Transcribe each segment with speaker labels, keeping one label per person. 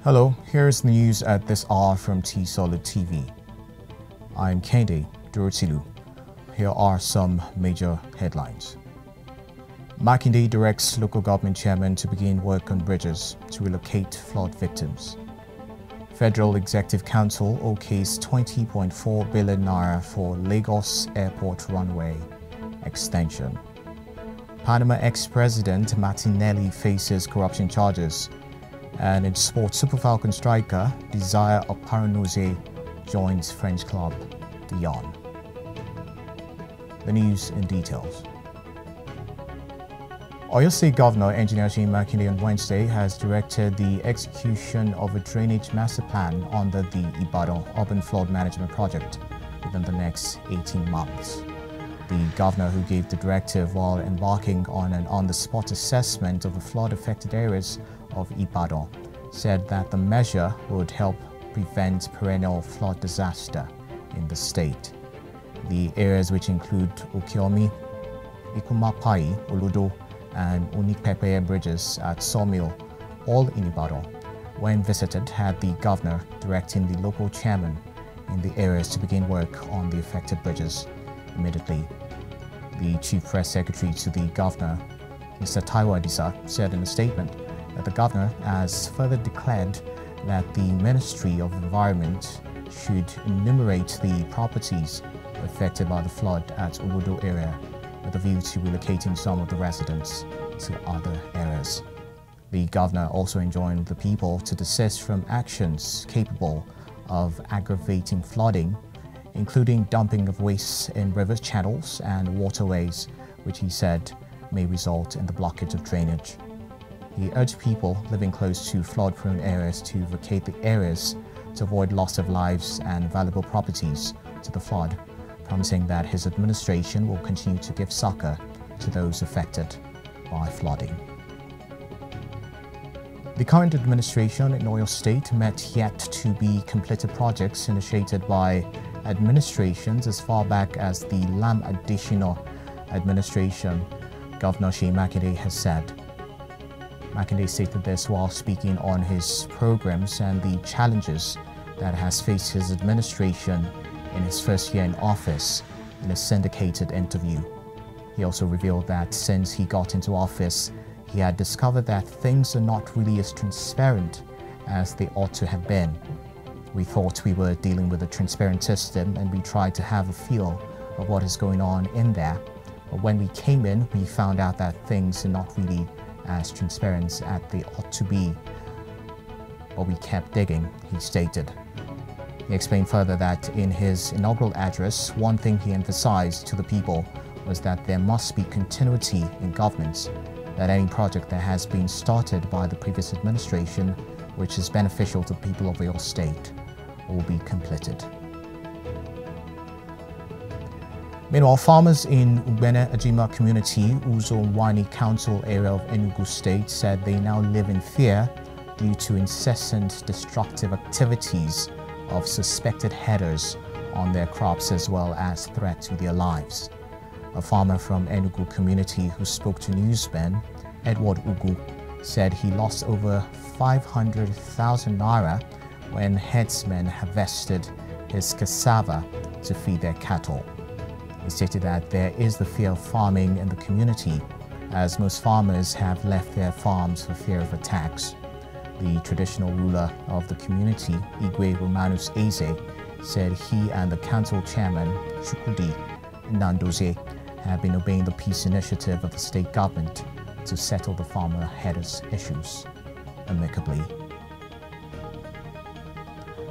Speaker 1: Hello, here's the news at this hour from Tstv. I'm Makinde. Here are some major headlines. Makinde directs local government chairman to begin work on bridges to relocate flood victims. Federal Executive Council okays 20.4 billion naira for Lagos Airport runway extension. Panama ex-president Martinelli faces corruption charges. And in sports, Super Falcons striker OPARANOZIE joins French club DIJON. The news in details. Oyo State Governor Engineer Makinde on Wednesday has directed the execution of a drainage master plan under the Ibadan Urban Flood Management Project within the next 18 months. The governor, who gave the directive while embarking on an on-the-spot assessment of the flood-affected areas of Ibadan, said that the measure would help prevent perennial flood disaster in the state. The areas, which include Okiomi, Ikumapai, Olodo, and Onikpepe bridges at Sawmill, all in Ibadan, when visited, had the governor directing the local chairman in the areas to begin work on the affected bridges immediately. The chief press secretary to the governor, Mr. Taiwo Adisa, said in a statement that the governor has further declared that the Ministry of Environment should enumerate the properties affected by the flood at Olodo area with a view to relocating some of the residents to other areas. The governor also enjoined the people to desist from actions capable of aggravating flooding, including dumping of waste in rivers, channels, and waterways, which he said may result in the blockage of drainage. He urged people living close to flood-prone areas to vacate the areas to avoid loss of lives and valuable properties to the flood, promising that his administration will continue to give succor to those affected by flooding. The current administration in Oyo State met yet to be completed projects initiated by administrations as far back as the Lam Additional administration, Governor Makinde has said. Makinde stated this while speaking on his programs and the challenges that has faced his administration in his first year in office in a syndicated interview. He also revealed that since he got into office, he had discovered that things are not really as transparent as they ought to have been. We thought we were dealing with a transparent system and we tried to have a feel of what is going on in there. But when we came in, we found out that things are not really as transparent as they ought to be. But we kept digging, he stated. He explained further that in his inaugural address, one thing he emphasized to the people was that there must be continuity in governance, that any project that has been started by the previous administration, which is beneficial to the people of your state, will be completed. Meanwhile, farmers in Ugbene Ajima community, Uzonwani Council area of Enugu State, said they now live in fear due to incessant destructive activities of suspected headers on their crops as well as threat to their lives. A farmer from Enugu community who spoke to Newsmen, Edward Ugu, said he lost over 500,000 naira when headsmen harvested his cassava to feed their cattle. He stated that there is the fear of farming in the community, as most farmers have left their farms for fear of attacks. The traditional ruler of the community, Igwe Romanus Eze, said he and the council chairman, Chukwudi Ndandozie, have been obeying the peace initiative of the state government to settle the farmer headers' issues amicably.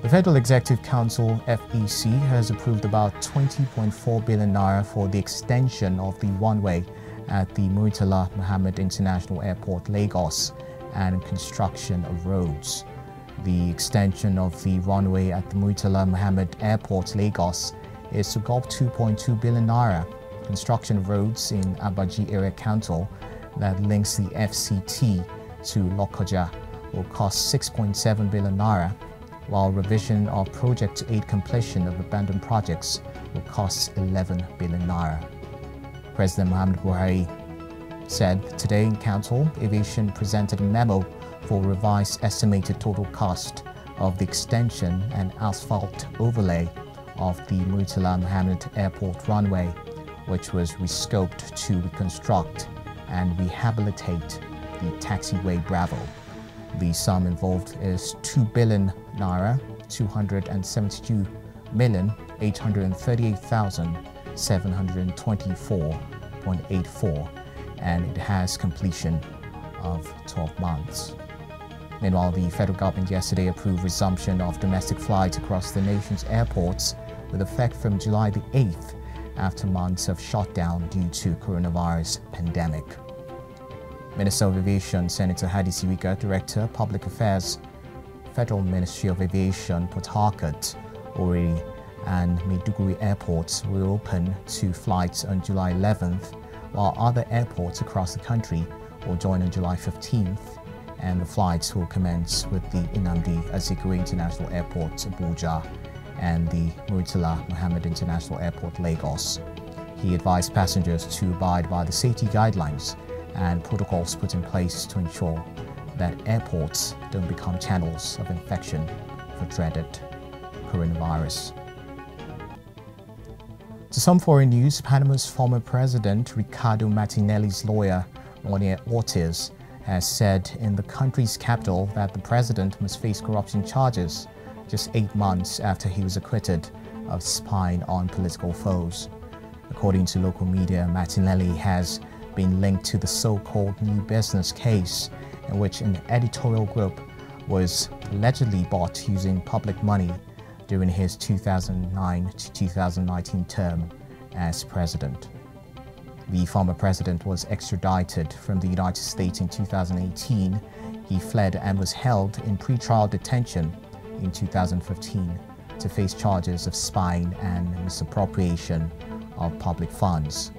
Speaker 1: The Federal Executive Council, FEC, has approved about 20.4 billion naira for the extension of the runway at the Murtala Mohammed International Airport, Lagos, and construction of roads. The extension of the runway at the Murtala Mohammed Airport, Lagos, is to gulp 2.2 billion naira. Construction of roads in Abaji Area Council that links the FCT to Lokoja will cost 6.7 billion naira, while revision of project to aid completion of abandoned projects will cost 11 billion naira. President Muhammadu Buhari said today in Council, Aviation presented a memo for revised estimated total cost of the extension and asphalt overlay of the Murtala Mohammed Airport runway, which was rescoped to reconstruct and rehabilitate the taxiway Bravo. The sum involved is 2 billion naira, 272,838,724.84, and it has completion of 12 months. Meanwhile, the federal government yesterday approved resumption of domestic flights across the nation's airports with effect from July the 8th after months of shutdown due to coronavirus pandemic. Minister of Aviation Senator Hadi Sirika, Director, Public Affairs, Federal Ministry of Aviation, Port Harcourt, Ori and Maiduguri airports will open to flights on July 11th, while other airports across the country will join on July 15th, and the flights will commence with the Nnamdi Azikiwe International Airport, Abuja, and the Murtala Mohammed International Airport, Lagos. He advised passengers to abide by the safety guidelines and protocols put in place to ensure that airports don't become channels of infection for dreaded coronavirus. To some foreign news, Panama's former president, Ricardo Martinelli's lawyer, Monier Ortiz, has said in the country's capital that the president must face corruption charges just 8 months after he was acquitted of spying on political foes. According to local media, Martinelli has been linked to the so-called New Business case, in which an editorial group was allegedly bought using public money during his 2009 to 2019 term as president. The former president was extradited from the United States in 2018. He fled and was held in pretrial detention in 2015 to face charges of spying and misappropriation of public funds.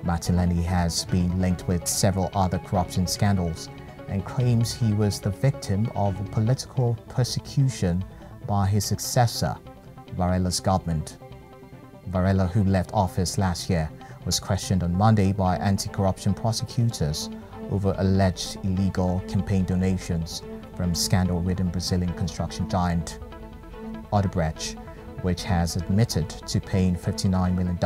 Speaker 1: Martinelli has been linked with several other corruption scandals and claims he was the victim of political persecution by his successor, Varela's government. Varela, who left office last year, was questioned on Monday by anti-corruption prosecutors over alleged illegal campaign donations from scandal-ridden Brazilian construction giant Odebrecht, which has admitted to paying $59 million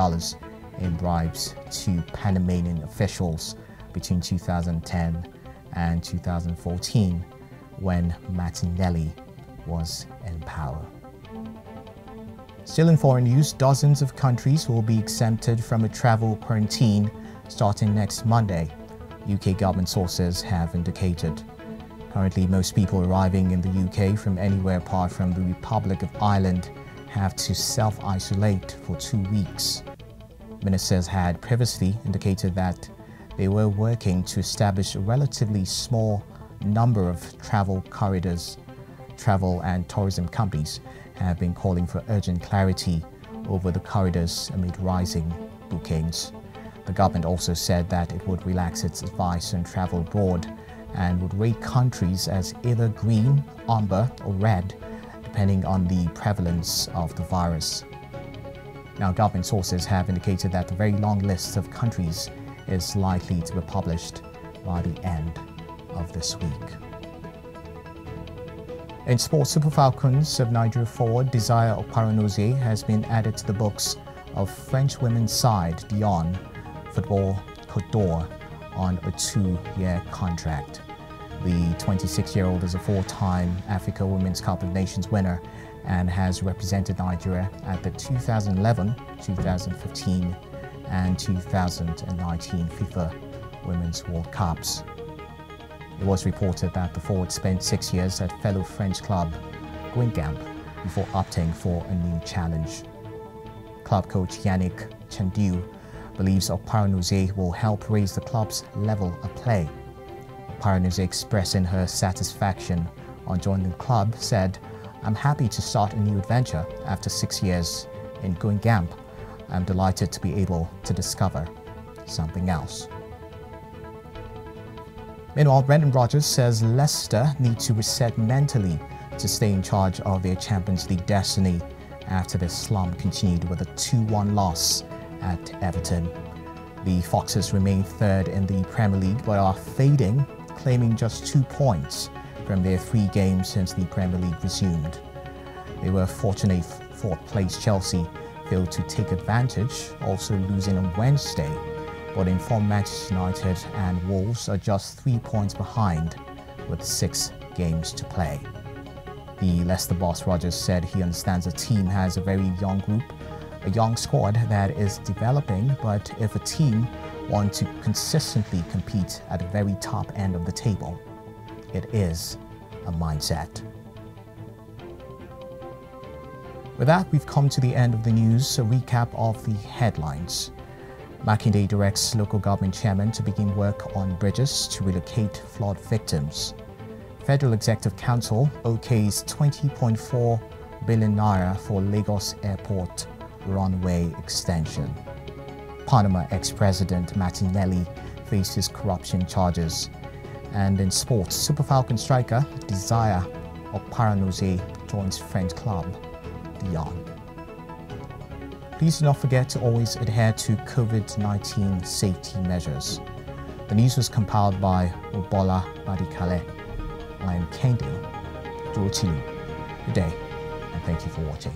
Speaker 1: in bribes to Panamanian officials between 2010 and 2014, when Martinelli was in power. Still in foreign news, dozens of countries will be exempted from a travel quarantine starting next Monday, UK government sources have indicated. Currently, most people arriving in the UK from anywhere apart from the Republic of Ireland have to self-isolate for 2 weeks. Ministers had previously indicated that they were working to establish a relatively small number of travel corridors. Travel and tourism companies have been calling for urgent clarity over the corridors amid rising bookings. The government also said that it would relax its advice on travel abroad and would rate countries as either green, amber or red, depending on the prevalence of the virus. Now, government sources have indicated that the very long list of countries is likely to be published by the end of this week. In sports, Super Falcons of Nigeria forward Desire OPARANOZIE has been added to the books of French women's side DIJON Football Côte d'Or on a 2-year contract. The 26-year-old is a 4-time Africa Women's Cup of Nations winner and has represented Nigeria at the 2011, 2015 and 2019 FIFA Women's World Cups. It was reported that the forward spent 6 years at fellow French club Guingamp before opting for a new challenge. Club coach Yannick Chandieu believes OPARANOZIE will help raise the club's level of play. OPARANOZIE, expressing her satisfaction on joining the club, said, "I'm happy to start a new adventure after 6 years in Guingamp. I'm delighted to be able to discover something else." Meanwhile, Brendan Rodgers says Leicester need to reset mentally to stay in charge of their Champions League destiny after their slump continued with a 2-1 loss at Everton. The Foxes remain third in the Premier League but are fading, claiming just 2 points from their 3 games since the Premier League resumed. They were fortunate fourth-place Chelsea failed to take advantage, also losing on Wednesday, but informed Manchester United and Wolves are just 3 points behind with 6 games to play. The Leicester boss Rodgers said he understands the team has a very young group, a young squad that is developing, but if a team wants to consistently compete at the very top end of the table, it is a mindset. With that, we've come to the end of the news. A recap of the headlines. Makinde directs local government chairman to begin work on bridges to relocate flood victims. Federal Executive Council okays 20.4 billion naira for Lagos Airport runway extension. Panama ex-president Martinelli faces corruption charges. And in sports, Super Falcon striker Desire OPARANOZIE joins French club DIJON. Please do not forget to always adhere to COVID-19 safety measures. The news was compiled by Obola Badikale. I am Makinde. Good day, and thank you for watching.